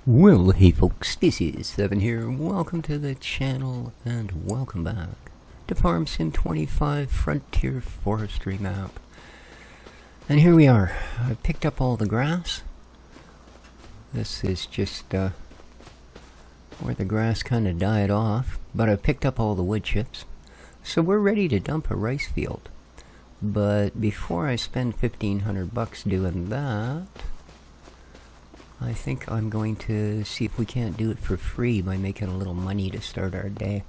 Well, hey folks, this is Seven here. Welcome to the channel and welcome back to Farm Sim 25 Frontier Forestry map. And here we are. I picked up all the grass. This is just where the grass kind of died off, but I picked up all the wood chips. So we're ready to dump a rice field. But before I spend 1,500 bucks doing that, I think I'm going to see if we can't do it for free by making a little money to start our day.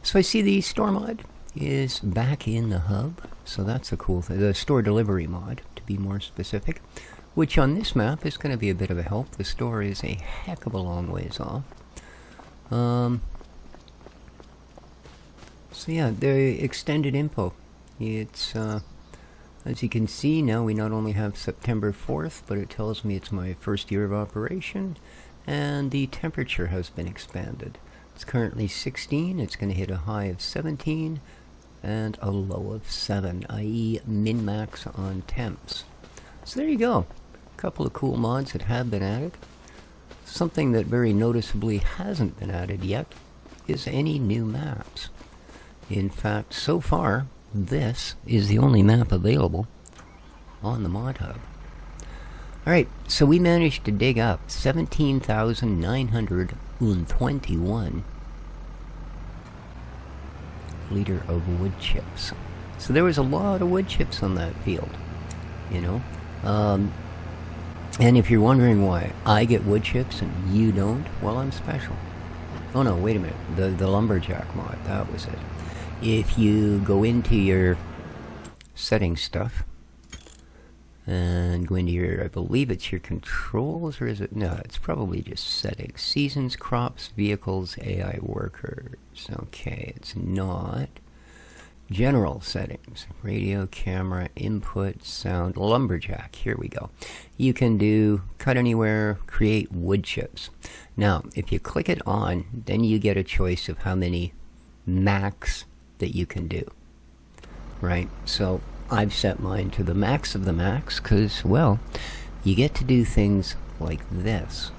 So I see the store mod is back in the hub, so that's a cool thing. The store delivery mod, to be more specific, which on this map is going to be a bit of a help. The store is a heck of a long ways off. So yeah, the extended info. It's as you can see now, we not only have September 4th, but it tells me it's my first year of operation, and the temperature has been expanded. It's currently 16, it's going to hit a high of 17, and a low of 7, i.e. min-max on temps. So there you go. A couple of cool mods that have been added. Something that very noticeably hasn't been added yet is any new maps. In fact, so far, this is the only map available on the mod hub. Alright, so we managed to dig up 17,921 liter of wood chips. So there was a lot of wood chips on that field, you know. And if you're wondering why I get wood chips and you don't, well, I'm special. Oh no, wait a minute, the lumberjack mod, that was it. If you go into your settings stuff and go into your, I believe it's your controls, or is it? No, it's probably just settings. Seasons, crops, vehicles, AI workers. Okay, it's not. General settings. Radio, camera, input, sound, lumberjack. Here we go. You can do cut anywhere, create wood chips. Now, if you click it on, then you get a choice of how many max that you can do, right? So I've set mine to the max of the max because, well, you get to do things like this,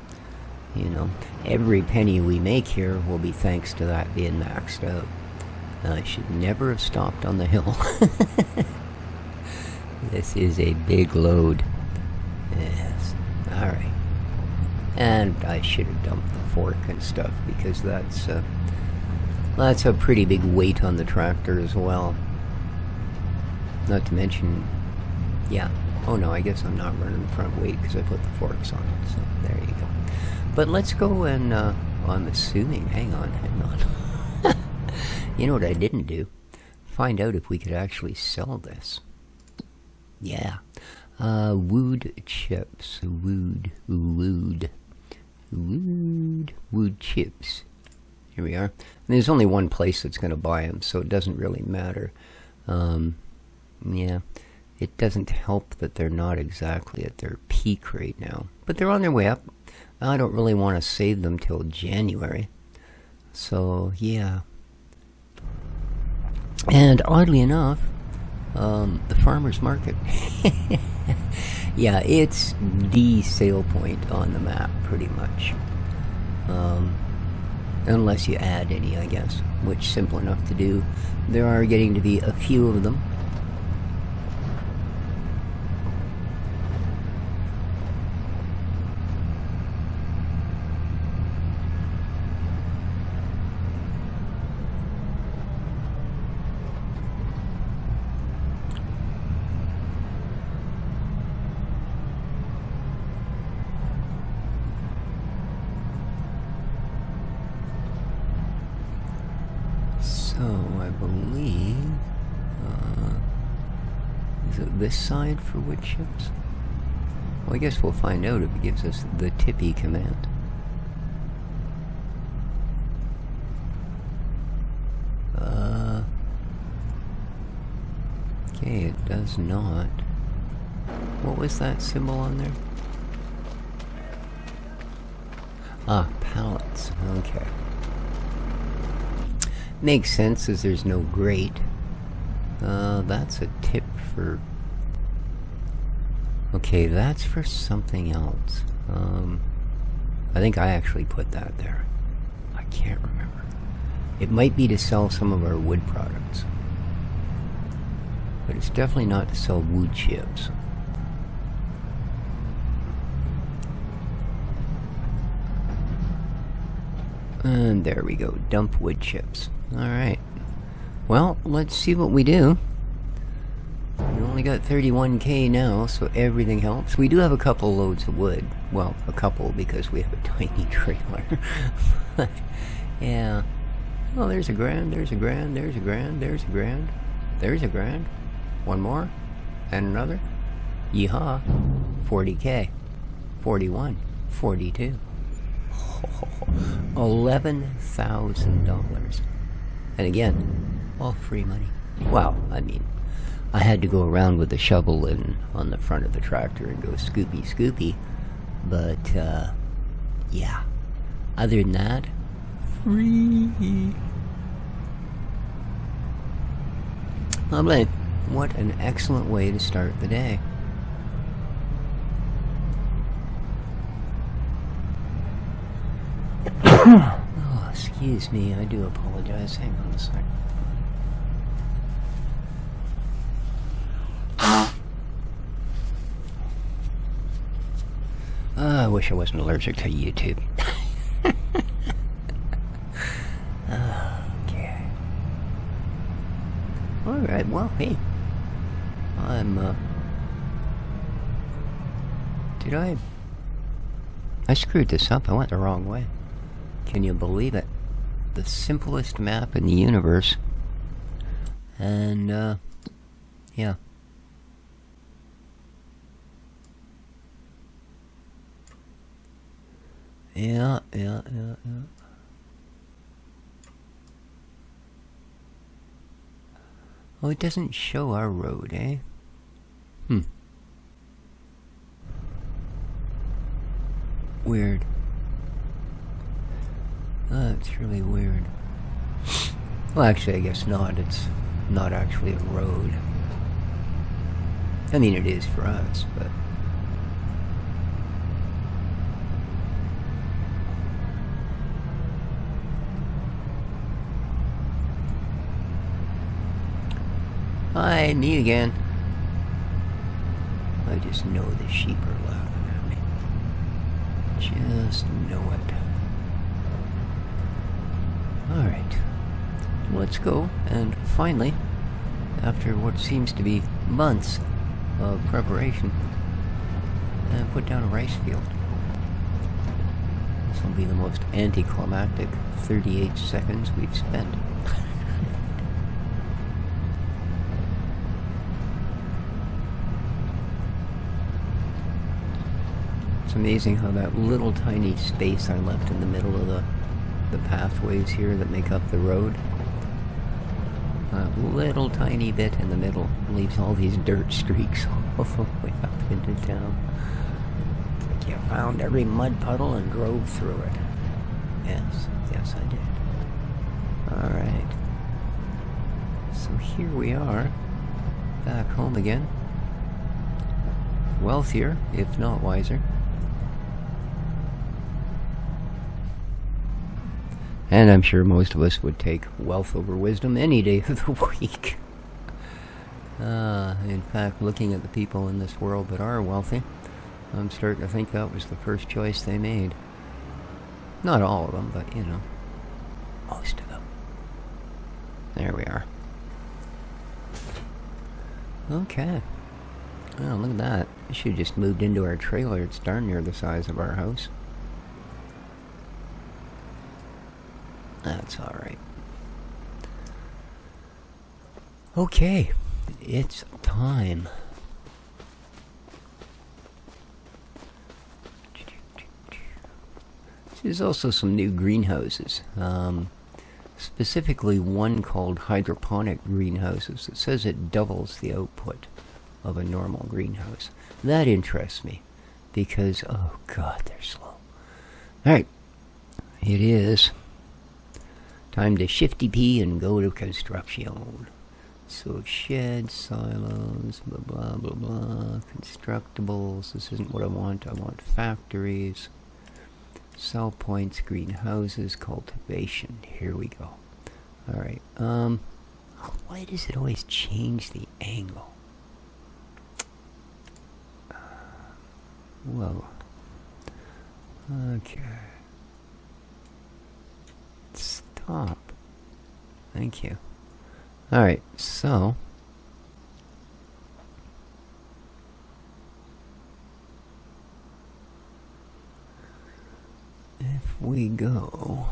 you know. Every penny we make here will be thanks to that being maxed out. I should never have stopped on the hill. This is a big load. Yes. Alright. And I should have dumped the fork and stuff because that's a pretty big weight on the tractor as well. Not to mention, yeah. Oh no, I guess I'm not running the front weight because I put the forks on it. So there you go. But let's go and, I'm assuming, hang on. You know what I didn't do? Find out if we could actually sell this. Yeah. Wood chips. Wood chips. Here we are. And there's only one place that's going to buy them, so it doesn't really matter. Yeah, it doesn't help that they're not exactly at their peak right now. But they're on their way up. I don't really want to save them till January. So, yeah. And oddly enough, the farmer's market. Yeah, it's the sale point on the map, pretty much. Unless you add any, I guess, which is simple enough to do. There are getting to be a few of them. So, I believe, is it this side for wood chips? Well, I guess we'll find out if it gives us the tippy command. Okay, it does not. What was that symbol on there? Ah, pallets, okay. Makes sense as there's no grate. That's a tip for... Okay, that's for something else. I think I actually put that there. I can't remember. It might be to sell some of our wood products. But it's definitely not to sell wood chips. And there we go. Dump wood chips. Alright. Well, let's see what we do. We only got 31k now, so everything helps. We do have a couple loads of wood. Well, a couple because we have a tiny trailer. But, yeah. Oh, there's a grand, there's a grand, there's a grand, there's a grand, there's a grand. One more. And another. Yeehaw. 40k. 41. 42. $11,000. And again, all free money. Well, I mean, I had to go around with a shovel and on the front of the tractor and go scoopy scoopy. But, yeah. Other than that, free. Lovely. What an excellent way to start the day. Oh, excuse me, I do apologize. Hang on a sec. I wish I wasn't allergic to YouTube. Okay. Alright, well, hey. Did I screwed this up. I went the wrong way. Can you believe it? The simplest map in the universe. And, yeah. Yeah. Oh, it doesn't show our road, eh? Weird. That's really weird. Well, actually, I guess not. It's not actually a road. I mean, it is for us, but... Hi, me again. I just know the sheep are laughing at me. Just know it. Alright. Let's go, and finally, after what seems to be months of preparation, put down a rice field. This will be the most anticlimactic 38 seconds we've spent. It's amazing how that little tiny space I left in the middle of the pathways here that make up the road, that little tiny bit in the middle leaves all these dirt streaks all the way up into town. It's like you found every mud puddle and drove through it. Yes, I did. Alright. So here we are, back home again. Wealthier, if not wiser. And I'm sure most of us would take wealth over wisdom any day of the week. In fact, looking at the people in this world that are wealthy, I'm starting to think that was the first choice they made. Not all of them, but, you know, most of them. There we are. Okay. Oh, look at that. I should have just moved into our trailer. It's darn near the size of our house. That's alright. Okay, it's time. There's also some new greenhouses. Specifically one called hydroponic greenhouses. It says it doubles the output of a normal greenhouse. That interests me because, oh god, they're slow. Alright, it is time to shifty P and go to construction. So sheds, silos, blah blah blah blah, constructibles. This isn't what I want. I want factories. Sell points, greenhouses, cultivation. Here we go. Alright, why does it always change the angle? Whoa. Okay. Stop. Thank you. Alright, so if we go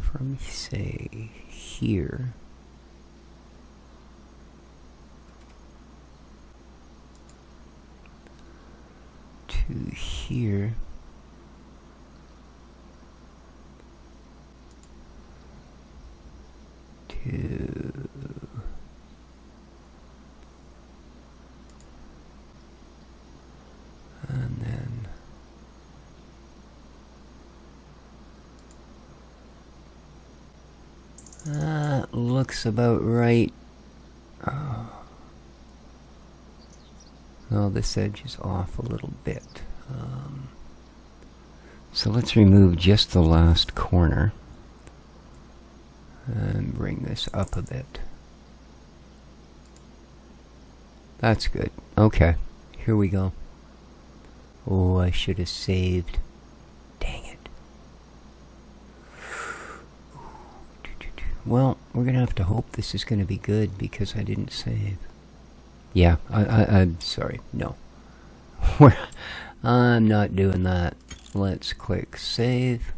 from, say, here to here, to and then that looks about right. Oh, this edge is off a little bit. So let's remove just the last corner and bring this up a bit. That's good. Okay, here we go. Oh, I should have saved. Dang it. Well, we're gonna have to hope this is gonna be good because I didn't save. Yeah, I'm sorry. No. I'm not doing that. Let's click save.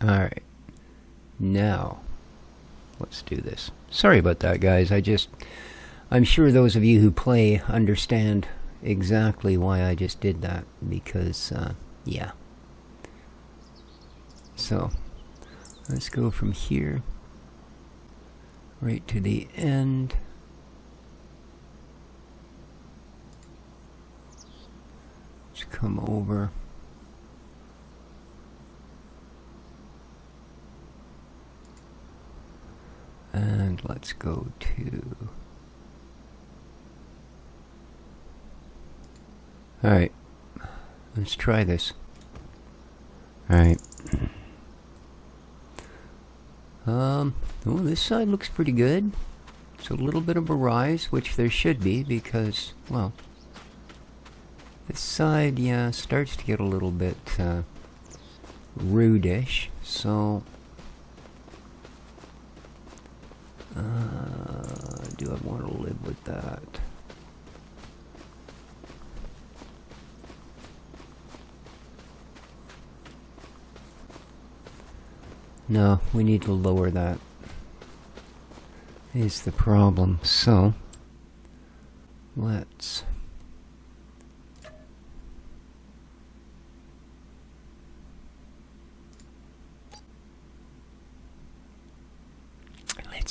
Alright. Now, let's do this. Sorry about that, guys. I'm sure those of you who play understand exactly why I just did that. Because, yeah. So, let's go from here right to the end. Let's come over. And let's go to... Alright. Let's try this. Alright. Oh, this side looks pretty good. It's a little bit of a rise, which there should be because, well, this side, yeah, starts to get a little bit rudish. So, do I want to live with that? No, we need to lower that. Is the problem. So, let's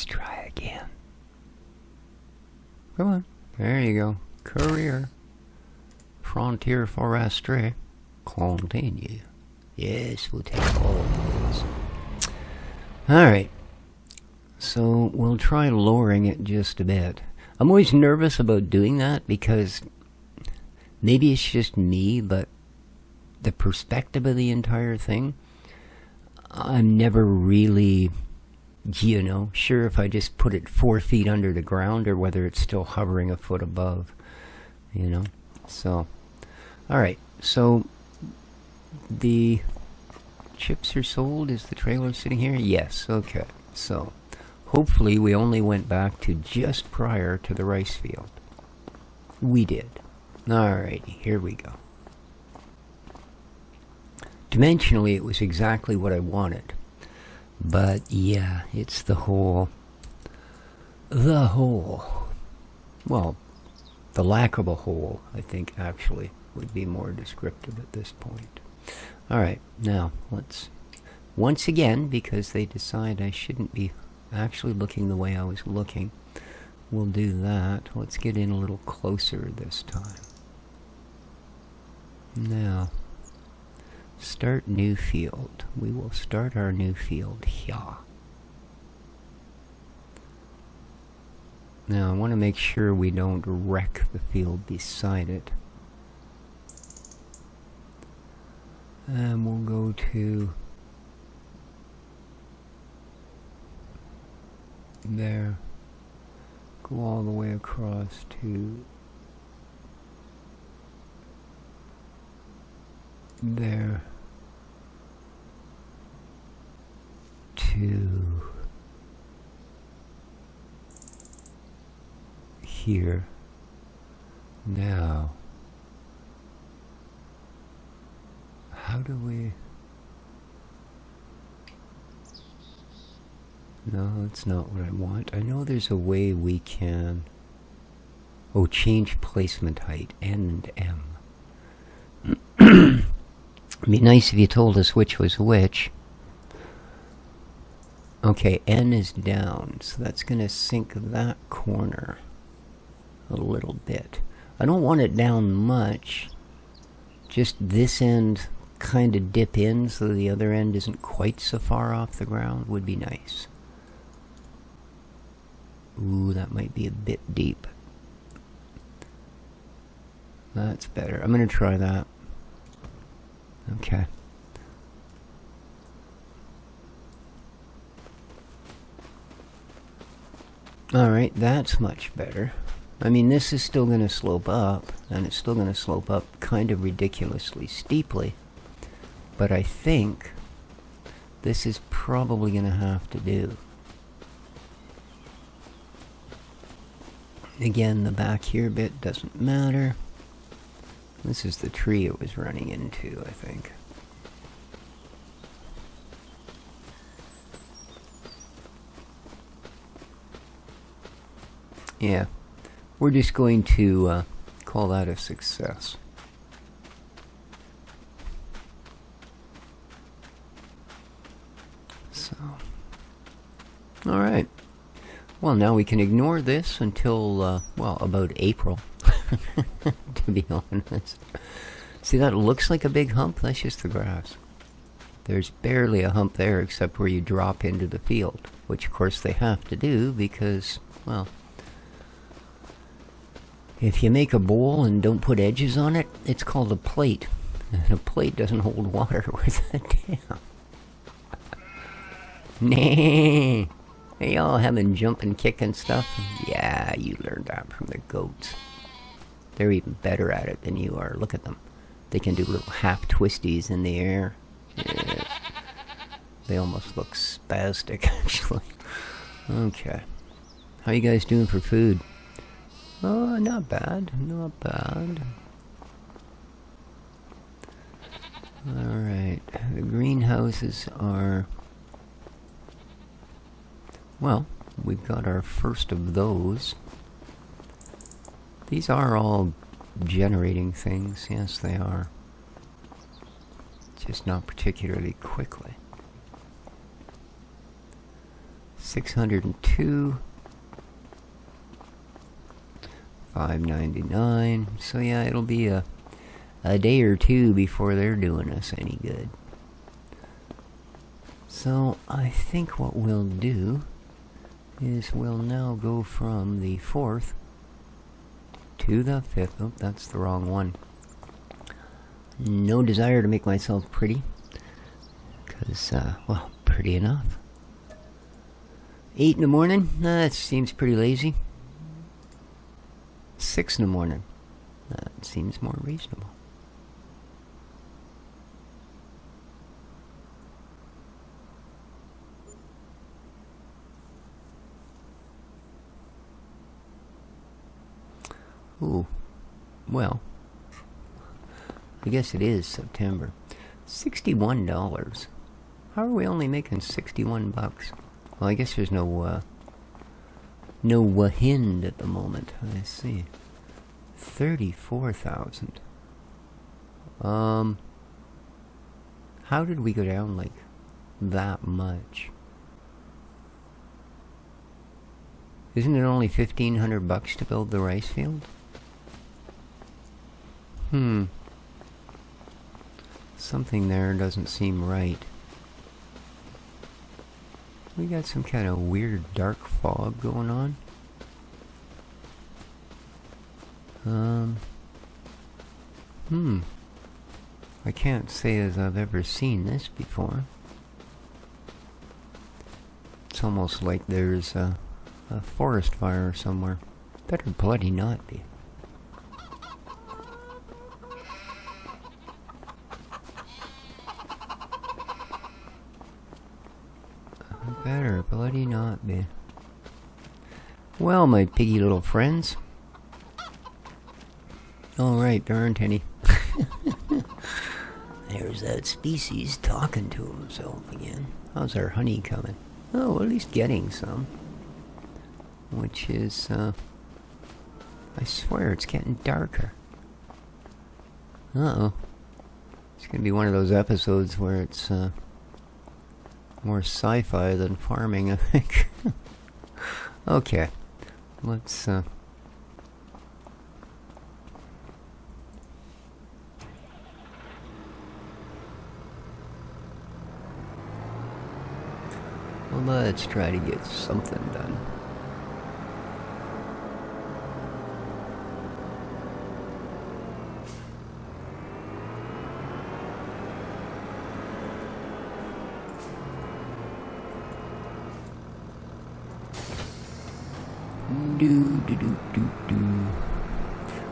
try again. Come on. There you go. Career. Frontier Forestry. Continue. Yes, we'll take all of those. Alright, so we'll try lowering it just a bit. I'm always nervous about doing that because maybe it's just me, but the perspective of the entire thing, I'm never really, you know, sure if I just put it 4 feet under the ground or whether it's still hovering a foot above, you know. So, alright, so the chips are sold. Is the trailer sitting here? Yes. Okay. So, hopefully we only went back to just prior to the rice field. We did. Alrighty, here we go. Dimensionally, it was exactly what I wanted. But, yeah, it's the whole... Well, the lack of a hole, I think, actually, would be more descriptive at this point. Alright, now let's, once again, because they decide I shouldn't be actually looking the way I was looking, we'll do that. Let's get in a little closer this time. Now, start new field. We will start our new field here. Now, I want to make sure we don't wreck the field beside it. And we'll go to there. Go all the way across to there. To here. Now, how do we... No, that's not what I want. I know there's a way we can... Oh, change placement height, N and M. It'd be nice if you told us which was which. Okay, N is down, so that's going to sink that corner a little bit. I don't want it down much. Just this end kind of dip in so the other end isn't quite so far off the ground would be nice. Ooh, that might be a bit deep. That's better. I'm going to try that. Okay. Alright, that's much better. I mean, this is still going to slope up, and it's still going to slope up kind of ridiculously steeply. But I think this is probably going to have to do. Again, the back here bit doesn't matter. This is the tree it was running into, I think. Yeah, we're just going to call that a success. So, all right. Well, now we can ignore this until, well, about April, to be honest. See, that looks like a big hump? That's just the grass. There's barely a hump there except where you drop into the field, which, of course, they have to do because, well... If you make a bowl and don't put edges on it, it's called a plate. And a plate doesn't hold water. Where's that damn? Nah. Hey, y'all having jump and kick and stuff? Yeah, you learned that from the goats. They're even better at it than you are. Look at them. They can do little half twisties in the air. Yeah. They almost look spastic, actually. Okay. How you guys doing for food? Oh, not bad, not bad. Alright, the greenhouses are... Well, we've got our first of those. These are all generating things, yes they are. Just not particularly quickly. 602... $5.99. So yeah, it'll be a day or two before they're doing us any good. So I think what we'll do is we'll now go from the 4th to the 5th. Oh, that's the wrong one. No desire to make myself pretty. Because, well, pretty enough. 8 in the morning? That seems pretty lazy. 6 in the morning. That seems more reasonable. Ooh. Well, I guess it is September. $61. How are we only making 61 bucks? Well, I guess there's no Wahind at the moment. I see. 34,000. How did we go down like that much? Isn't it only 1,500 bucks to build the rice field? Something there doesn't seem right. We got some kind of weird dark fog going on. I can't say as I've ever seen this before. It's almost like there's a forest fire somewhere. Better bloody not be. Better bloody not be. Well, my piggy little friends. Alright, there aren't any. There's that species talking to himself again. How's our honey coming? Oh, at least getting some. Which is, I swear it's getting darker. Uh-oh. It's gonna be one of those episodes where it's, more sci-fi than farming, I think. Okay. Let's, well, let's try to get something done.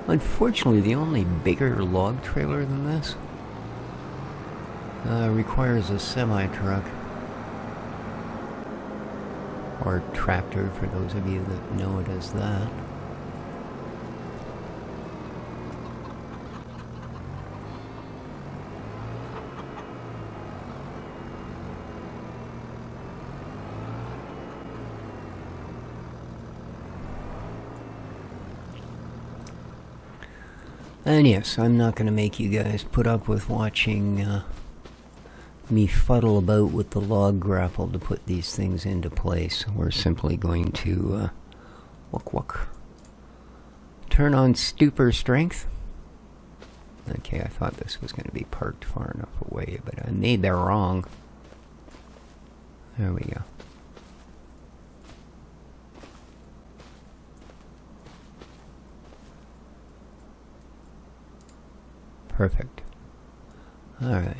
Unfortunately, the only bigger log trailer than this requires a semi-truck. Or tractor, for those of you that know it as that. And yes, I'm not going to make you guys put up with watching me fuddle about with the log grapple to put these things into place. We're simply going to turn on stupor strength. Okay, I thought this was going to be parked far enough away, but I made that wrong. There we go. Perfect. Alright.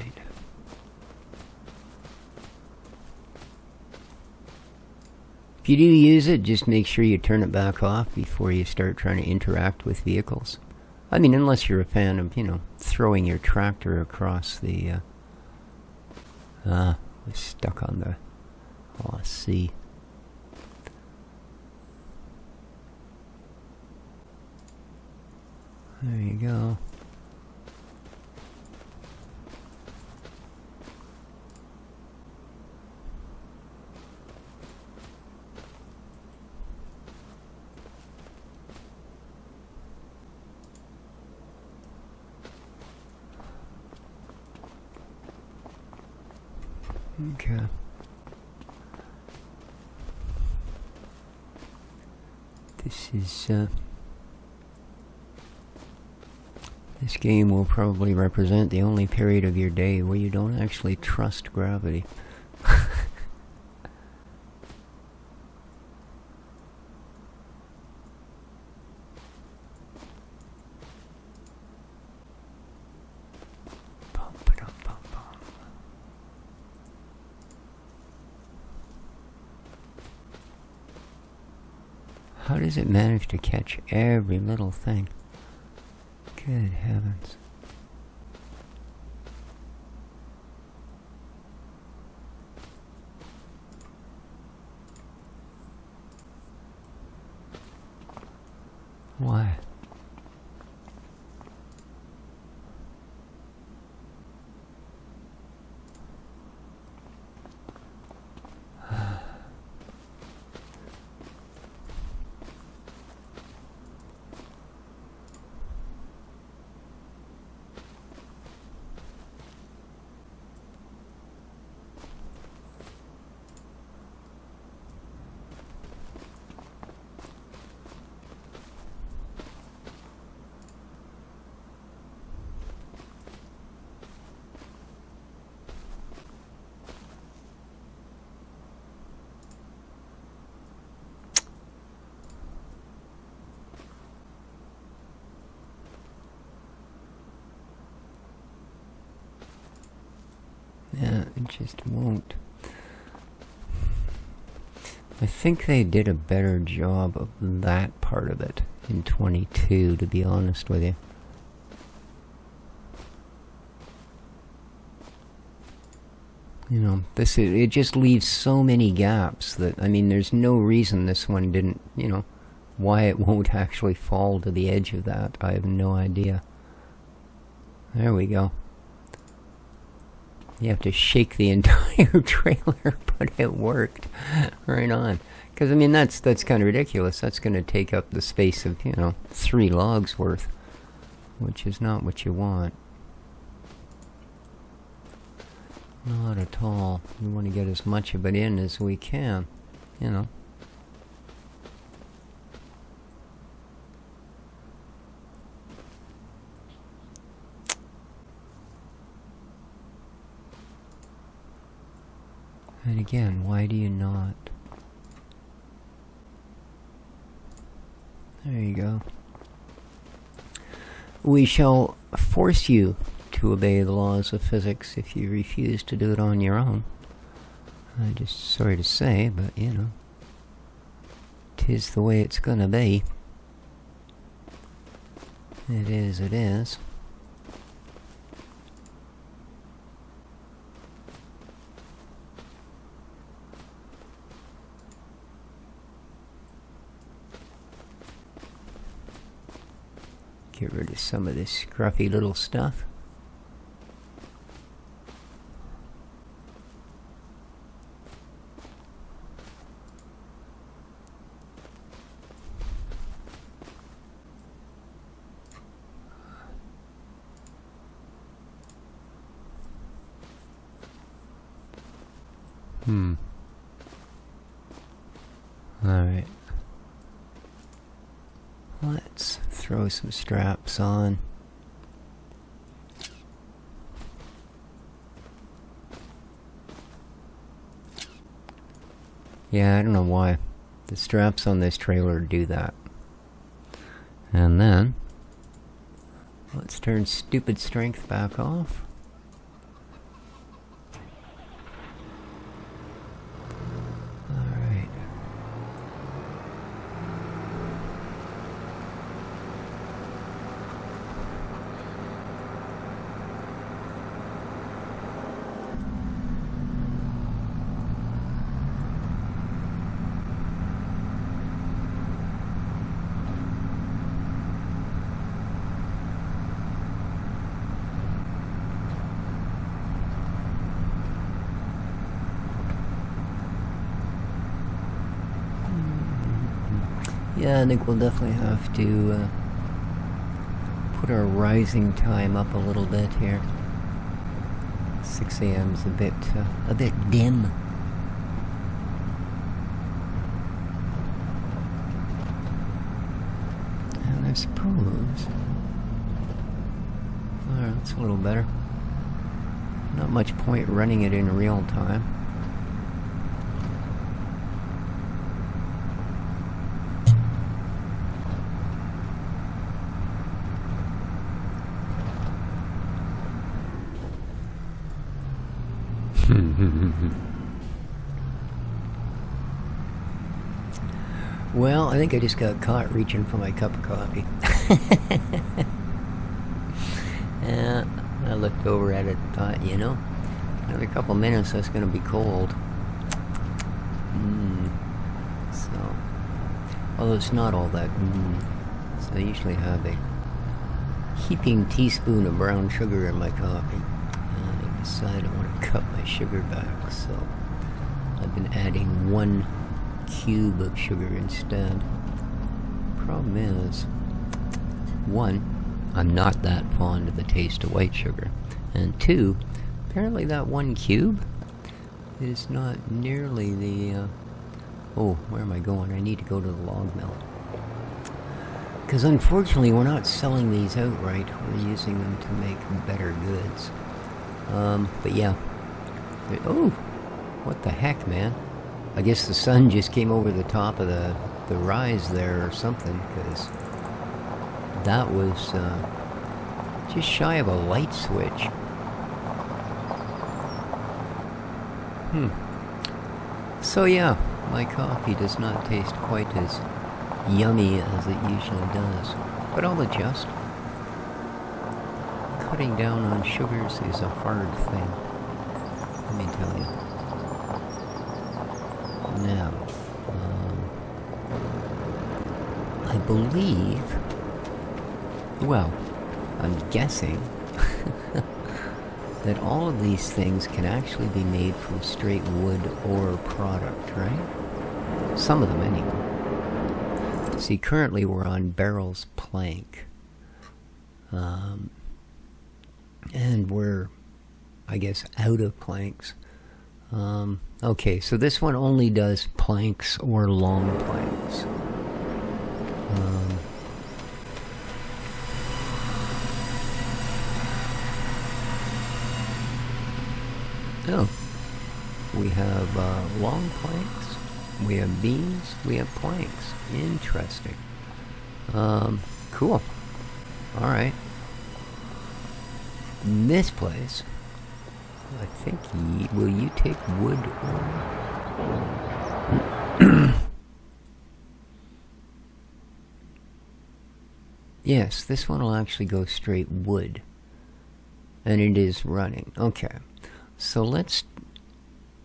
If you do use it, just make sure you turn it back off before you start trying to interact with vehicles. I mean, unless you're a fan of, you know, throwing your tractor across the, was stuck on the, sea. There you go. Okay. This is, this game will probably represent the only period of your day where you don't actually trust gravity. How does it manage to catch every little thing? Good heavens. Why? It just won't. I think they did a better job of that part of it in 22, to be honest with you. You know, it just leaves so many gaps that, I mean, there's no reason this one didn't, you know, why it won't actually fall to the edge of that, I have no idea. There we go. You have to shake the entire trailer, but it worked. Right on. Because, I mean, that's kind of ridiculous. That's going to take up the space of, you know, 3 logs worth, which is not what you want. Not at all. We want to get as much of it in as we can, you know. And again, why do you not? There you go. We shall force you to obey the laws of physics if you refuse to do it on your own. I'm just sorry to say, but you know, 'tis the way it's gonna be. It is, it is. Get rid of some of this scruffy little stuff. Alright. Let's throw some straps on. Yeah, I don't know why. The straps on this trailer do that. And then, let's turn stupid strength back off. Yeah, I think we'll definitely have to put our rising time up a little bit here. 6 a.m.'s a bit dim. And I suppose... Alright, that's a little better. Not much point running it in real time. Well, I think I just got caught reaching for my cup of coffee. Yeah, I looked over at it and thought, you know, another couple minutes that's going to be cold. So, although it's not all that. So I usually have a heaping teaspoon of brown sugar in my coffee. And I decided I want to cut my sugar back, so I've been adding 1 cube of sugar instead. Problem is, 1, I'm not that fond of the taste of white sugar, and 2, apparently that 1 cube is not nearly the oh, where am I going? I need to go to the log mill, because unfortunately we're not selling these outright, we're using them to make better goods. But yeah. Oh, what the heck, man? I guess the sun just came over the top of the rise there or something, because that was just shy of a light switch. So yeah, my coffee does not taste quite as yummy as it usually does, but I'll adjust. Cutting down on sugars is a hard thing, let me tell you. Now, I believe, well, I'm guessing that all of these things can actually be made from straight wood or product, right? Some of them anyway. See, currently we're on Barrel's plank. And we're, I guess, out of planks. Okay, so this one only does planks or long planks. Oh, we have long planks, we have beams, we have planks. Interesting. Cool. Alright. In this place, I think will you take wood or... Yes, this one will actually go straight wood. And it is running. Okay. So let's...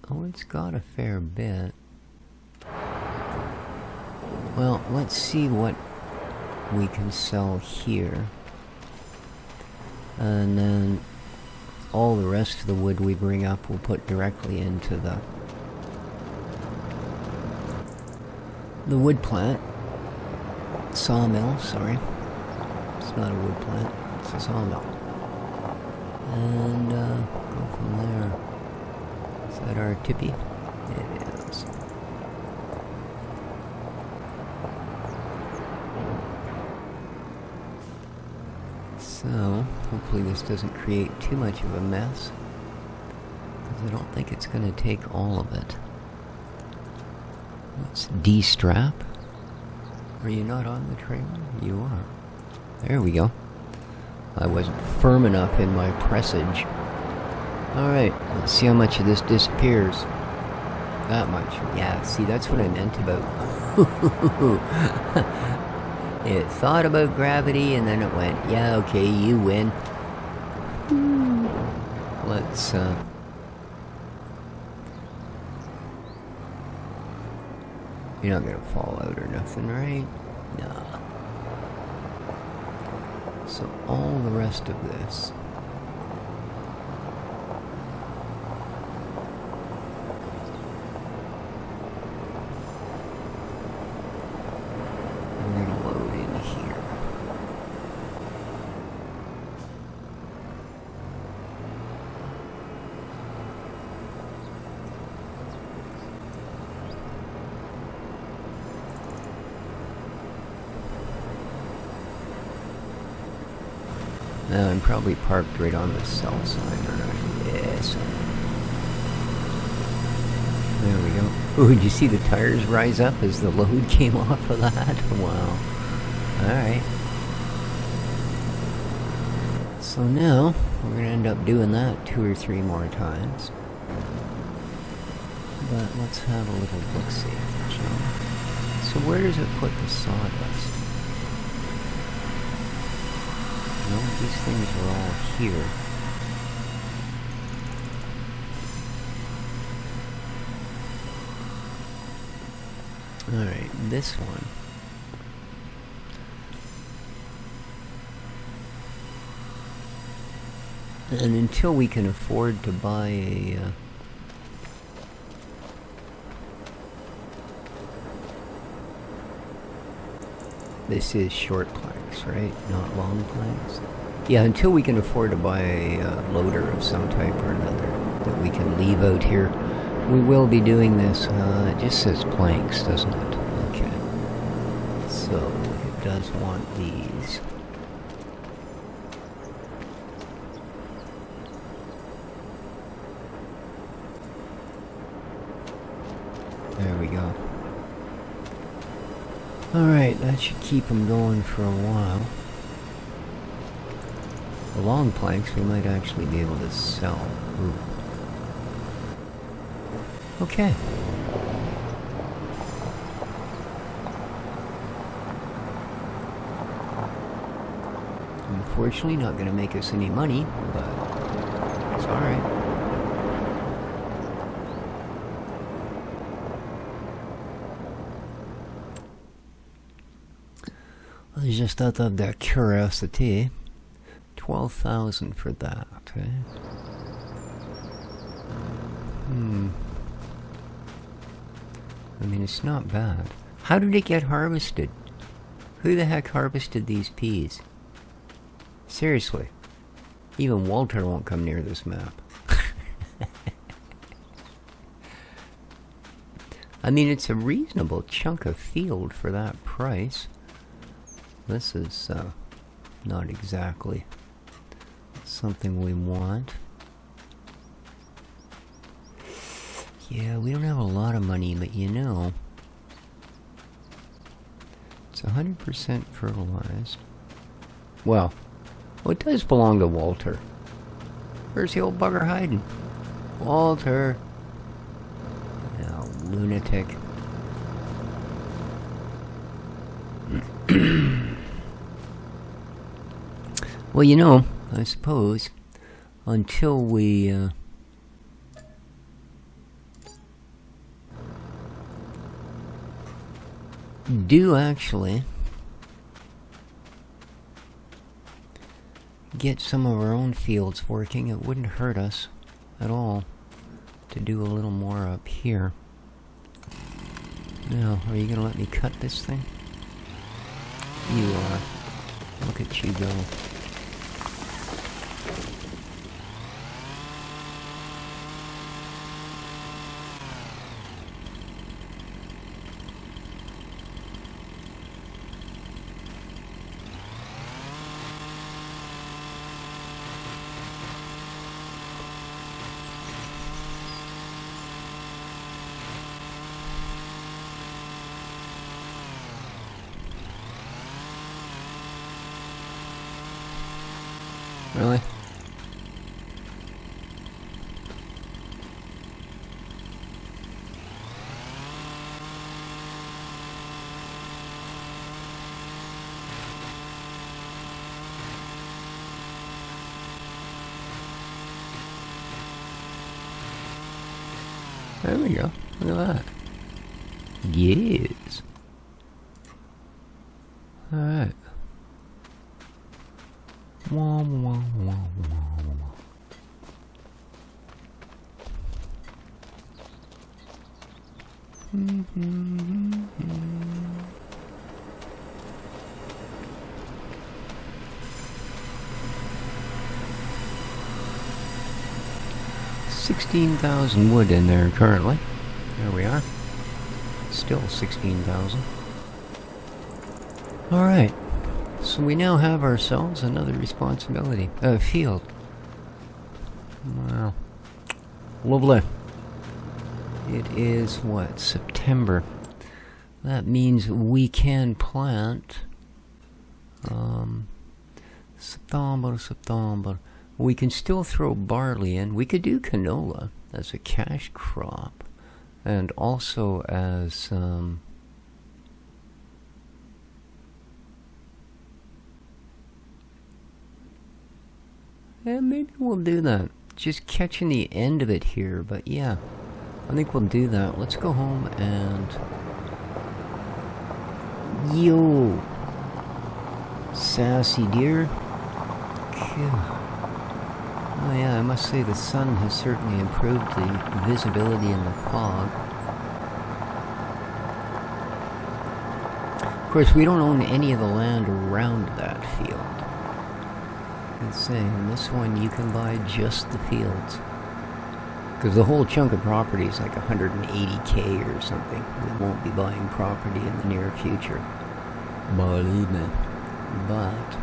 Oh, it's got a fair bit. Well, let's see what we can sell here. And then all the rest of the wood we bring up we'll put directly into the wood plant. Sawmill, sorry. It's not a wood plant, it's a sawmill. And go from there. Is that our tippy? It is. So, hopefully this doesn't create too much of a mess, because I don't think it's going to take all of it. Let's de-strap. Are you not on the trailer? You are. There we go. I wasn't firm enough in my pressage. Alright, let's see how much of this disappears. That much. Yeah, see, that's what I meant about... It thought about gravity, and then it went, yeah, okay, you win. Let's, You're not gonna fall out or nothing, right? Nah. So all the rest of this... we're gonna load in here. Now I'm probably parked right on the south side, aren't I? Yes. There we go. Oh, did you see the tires rise up as the load came off of that? Wow. Alright. So now, we're going to end up doing that 2 or 3 more times. But let's have a little look-see, shall we? So where does it put the sawdust? No, these things are all here. Alright, this one. And until we can afford to buy a... this is short planks, right? Not long planks? Yeah, until we can afford to buy a loader of some type or another that we can leave out here, we will be doing this. It just says planks, doesn't it? Okay. So, it does want these. There we go. Alright, that should keep them going for a while. The long planks we might actually be able to sell. Ooh. Okay. Unfortunately, not going to make us any money, but it's alright. Just out of their curiosity, 12,000 for that, eh? I mean, it's not bad. How did it get harvested? Who the heck harvested these peas? Seriously. Even Walter won't come near this map. I mean, it's a reasonable chunk of field for that price. This is not exactly something we want. Yeah, we don't have a lot of money, but you know, it's 100% fertilized. Well, it does belong to Walter. Where's the old bugger hiding? Walter! Oh, lunatic. Well, you know, I suppose until we do actually get some of our own fields working, it wouldn't hurt us at all to do a little more up here. Now, are you gonna let me cut this thing? You are. Look at you go. Really? There we go. Look at that. Yes. Alright. Wah, wah, wah, wah, wah. $16,000 wood in there currently. There we are. Still 16,000. Alright. So we now have ourselves another responsibility. Field. Wow. Lovely. It is what? September. That means we can plant September. We can still throw barley in. We could do canola as a cash crop, and also as and maybe we'll do that. Just catching the end of it here, but yeah, I think we'll do that. Let's go home and yo, sassy deer. Oh yeah, I must say the sun has certainly improved the visibility in the fog. Of course, we don't own any of the land around that field. Let's say, in this one you can buy just the fields. Because the whole chunk of property is like 180K or something. We won't be buying property in the near future. Believe me. But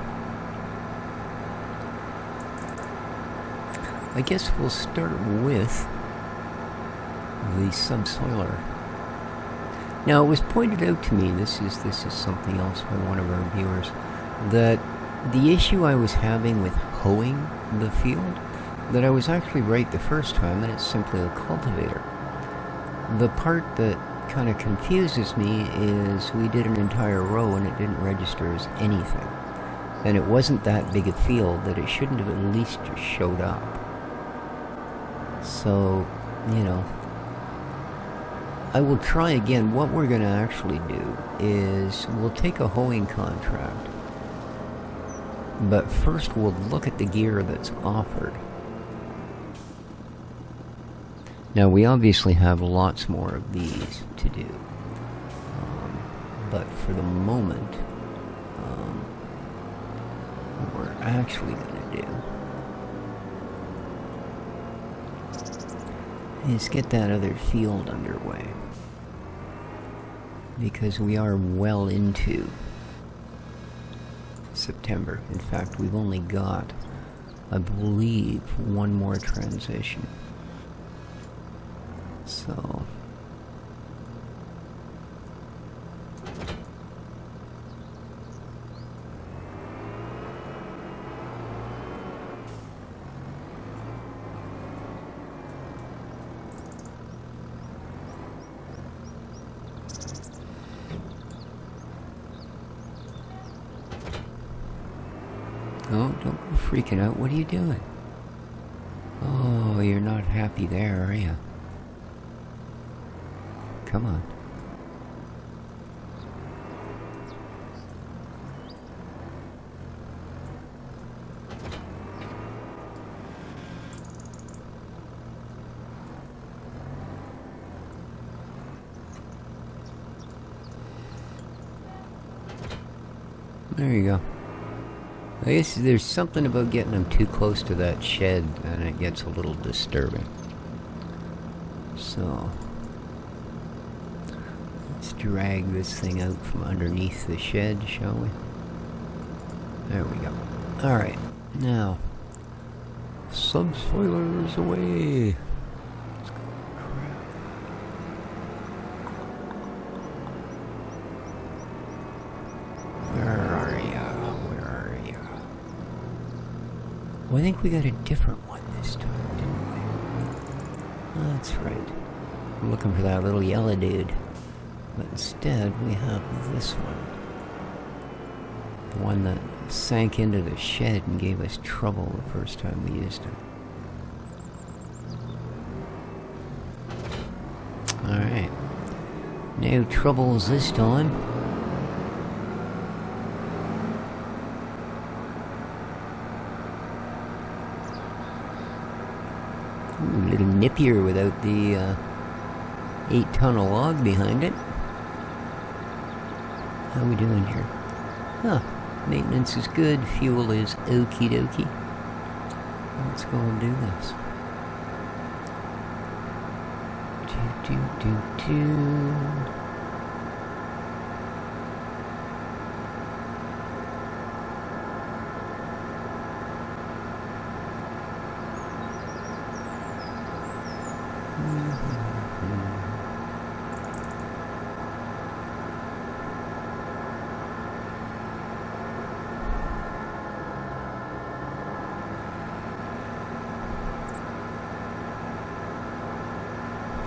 I guess we'll start with the subsoiler. Now, it was pointed out to me, this is something else by one of our viewers, that the issue I was having with hoeing the field, that I was actually right the first time, and it's simply a cultivator. The part that kind of confuses me is we did an entire row and it didn't register as anything. And it wasn't that big a field that it shouldn't have at least just showed up. So, you know, I will try again. What we're going to actually do is we'll take a hoeing contract. But first we'll look at the gear that's offered. Now we obviously have lots more of these to do. But for the moment, what we're actually going to do is get that other field underway. Because we are well into September. In fact, we've only got, I believe, one more transition. So oh, don't go freaking out. What are you doing? Oh, you're not happy there, are you? Come on. There you go. I guess there's something about getting them too close to that shed and it gets a little disturbing. So let's drag this thing out from underneath the shed, shall we? There we go. Alright, now subsoilers away. Well, I think we got a different one this time, didn't we? Oh, that's right. I'm looking for that little yellow dude. But instead, we have this one. The one that sank into the shed and gave us trouble the first time we used it. Alright. No troubles this time. Ooh, a little nippier without the 8-ton log behind it. How we doing here? Huh. Maintenance is good. Fuel is okie dokie. Let's go and do this.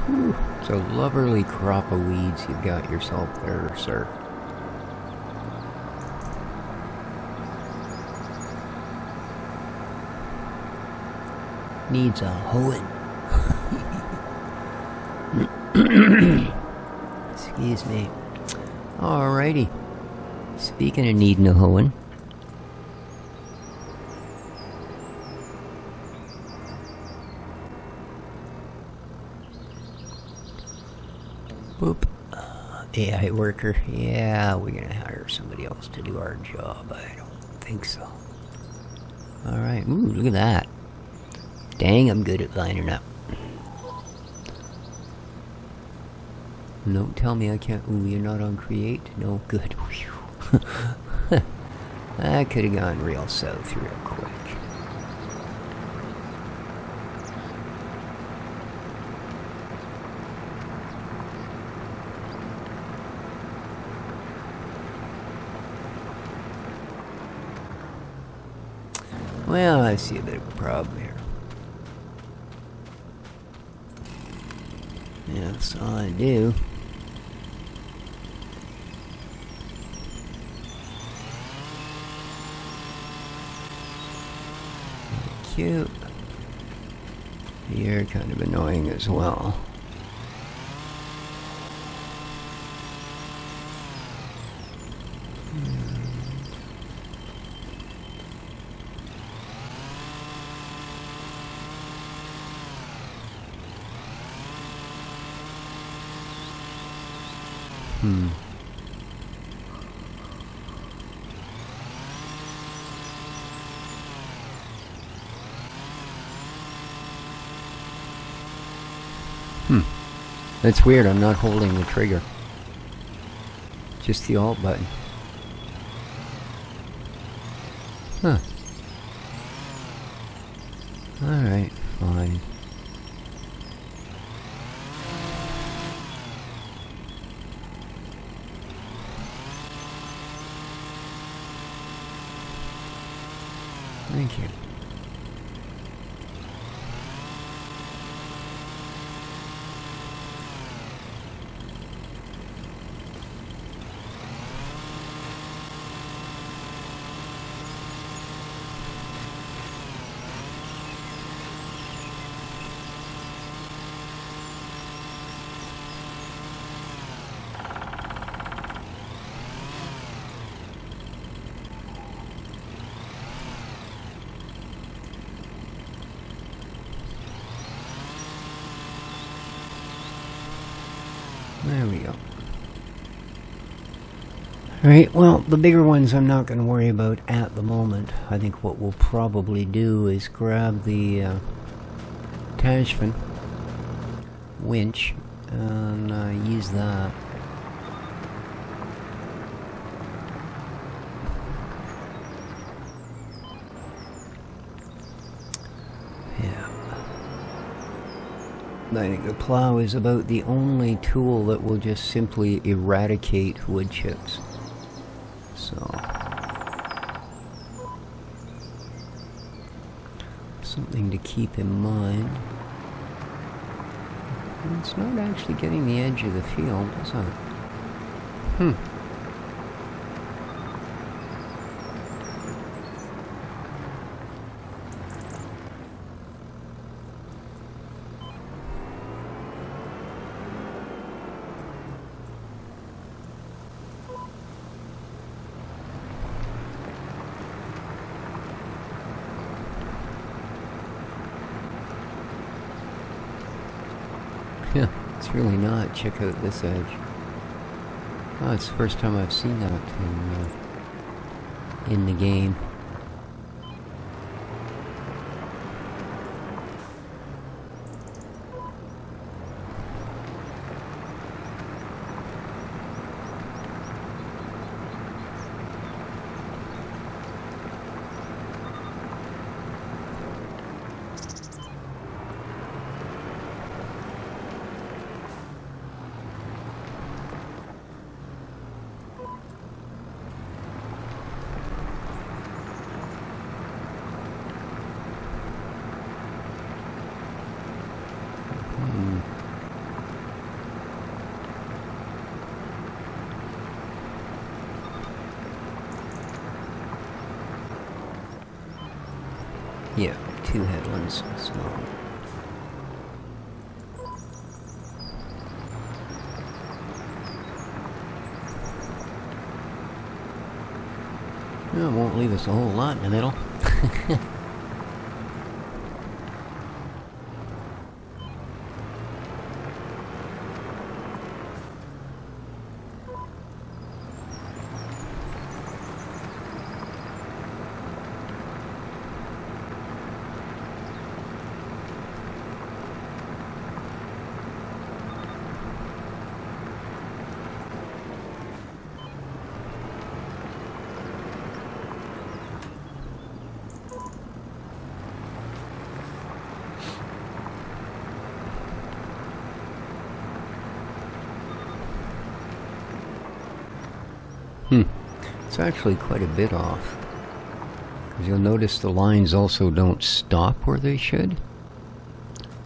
Whew, it's a lovely crop of weeds you've got yourself there, sir. Needs a hoeing. Excuse me. Alrighty. Speaking of needing a hoeing. Boop. AI worker. Yeah, we're gonna hire somebody else to do our job. I don't think so. Alright. Ooh, look at that. Dang, I'm good at lining up. Don't tell me I can't. Ooh, you're not on create? No, good. That could have gone real south real quick. Well, I see a bit of a problem here. Yes, I do. Cute. You're kind of annoying as well. That's weird, I'm not holding the trigger. Just the Alt button. Huh. Alright, fine. Thank you. There we go. Alright, well, the bigger ones I'm not going to worry about at the moment. I think what we'll probably do is grab the attachment winch and use that. I think the plow is about the only tool that will just simply eradicate wood chips. So, something to keep in mind. It's not actually getting the edge of the field, is it? Yeah, it's really not. Check out this edge. Oh, it's the first time I've seen that in the game. Yeah, 2 headlands, small. Well, it won't leave us a whole lot in the middle. It's actually quite a bit off. Because you'll notice the lines also don't stop where they should.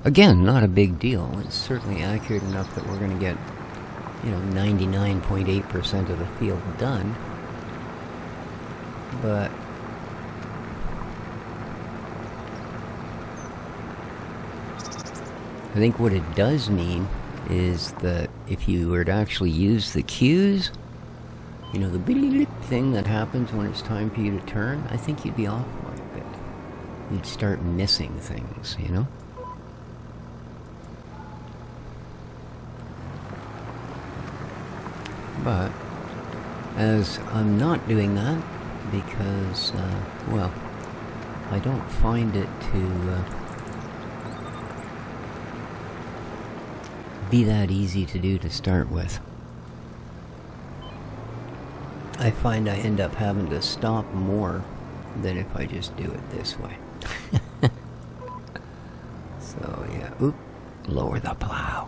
Again, not a big deal. It's certainly accurate enough that we're going to get, 99.8% of the field done. But I think what it does mean is that if you were to actually use the cues, the beep thing that happens when it's time for you to turn, I think you'd be off quite a bit. You'd start missing things, But as I'm not doing that because, I don't find it to be that easy to do to start with. I find I end up having to stop more than if I just do it this way. So yeah, oop, lower the plow.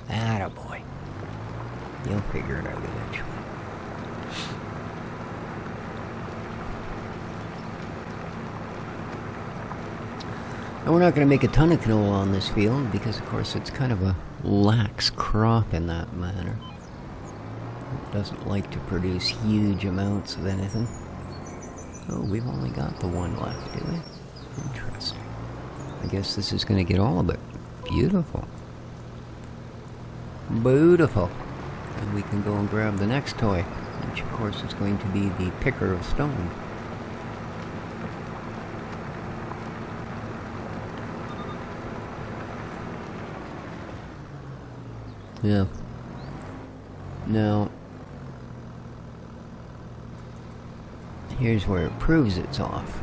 Attaboy. You'll figure it out eventually. And we're not going to make a ton of canola on this field because, of course, it's kind of a lax crop in that manner. It doesn't like to produce huge amounts of anything. Oh, we've only got the one left, do we? Interesting. I guess this is going to get all of it. Beautiful. Beautiful. And we can go and grab the next toy, which, of course, is going to be the picker of stone. Yeah. Now, here's where it proves it's off.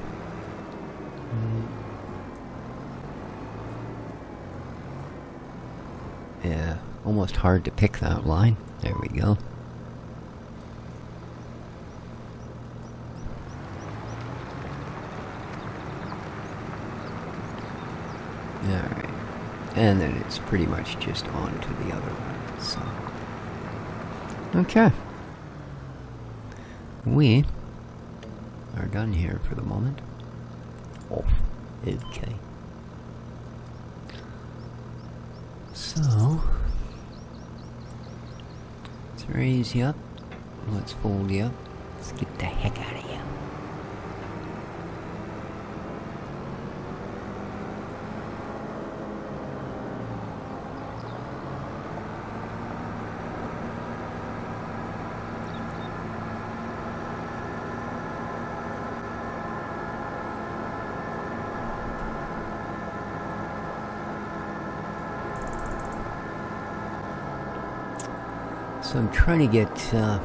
Yeah, almost hard to pick that line. There we go. Alright. And then it's pretty much just on to the other one, so. Okay. We are done here for the moment. Off. Okay. So, let's raise you up. Let's fold you up. Let's get the heck out of here. So I'm trying to get a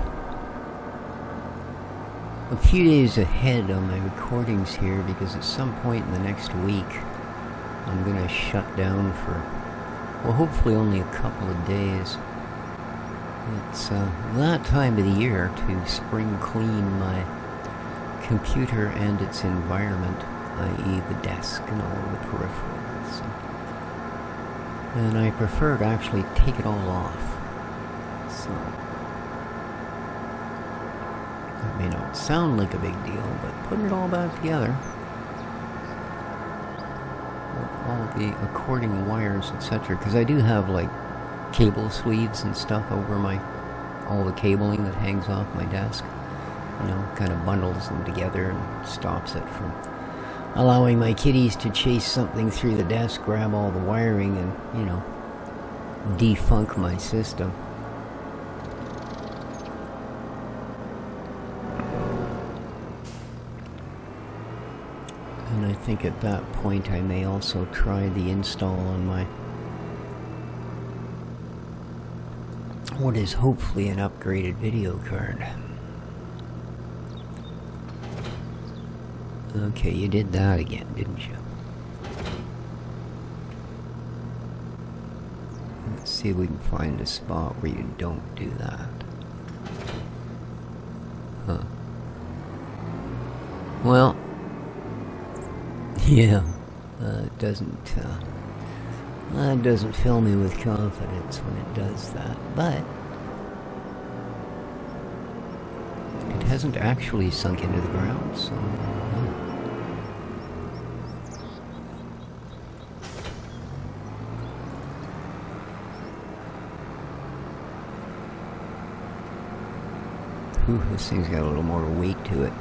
few days ahead on my recordings here because at some point in the next week I'm going to shut down for, well, hopefully only a couple of days. It's that time of the year to spring clean my computer and its environment, i.e. the desk and all the peripherals. And I prefer to actually take it all off. So, that may not sound like a big deal, but putting it all back together with all the according wires, etc. Because I do have like cable sleeves and stuff over all the cabling that hangs off my desk. Kind of bundles them together and stops it from allowing my kitties to chase something through the desk, grab all the wiring, and defunk my system. And I think at that point I may also try the install on my, what is hopefully an upgraded video card. Okay, you did that again, didn't you? Let's see if we can find a spot where you don't do that. Huh. Well, yeah, it doesn't fill me with confidence when it does that, but it hasn't actually sunk into the ground, so Whew, this thing's got a little more weight to it.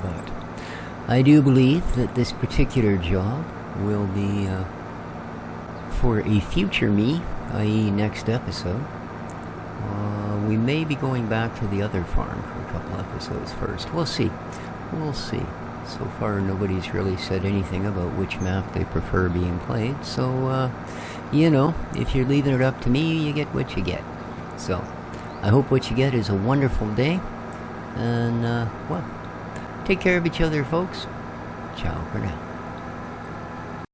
But I do believe that this particular job will be for a future me, i.e. next episode. We may be going back to the other farm for a couple episodes first. We'll see. We'll see. So far, nobody's really said anything about which map they prefer being played. So, you know, if you're leaving it up to me, you get what you get. So, I hope what you get is a wonderful day. And, well, take care of each other, folks. Ciao for now.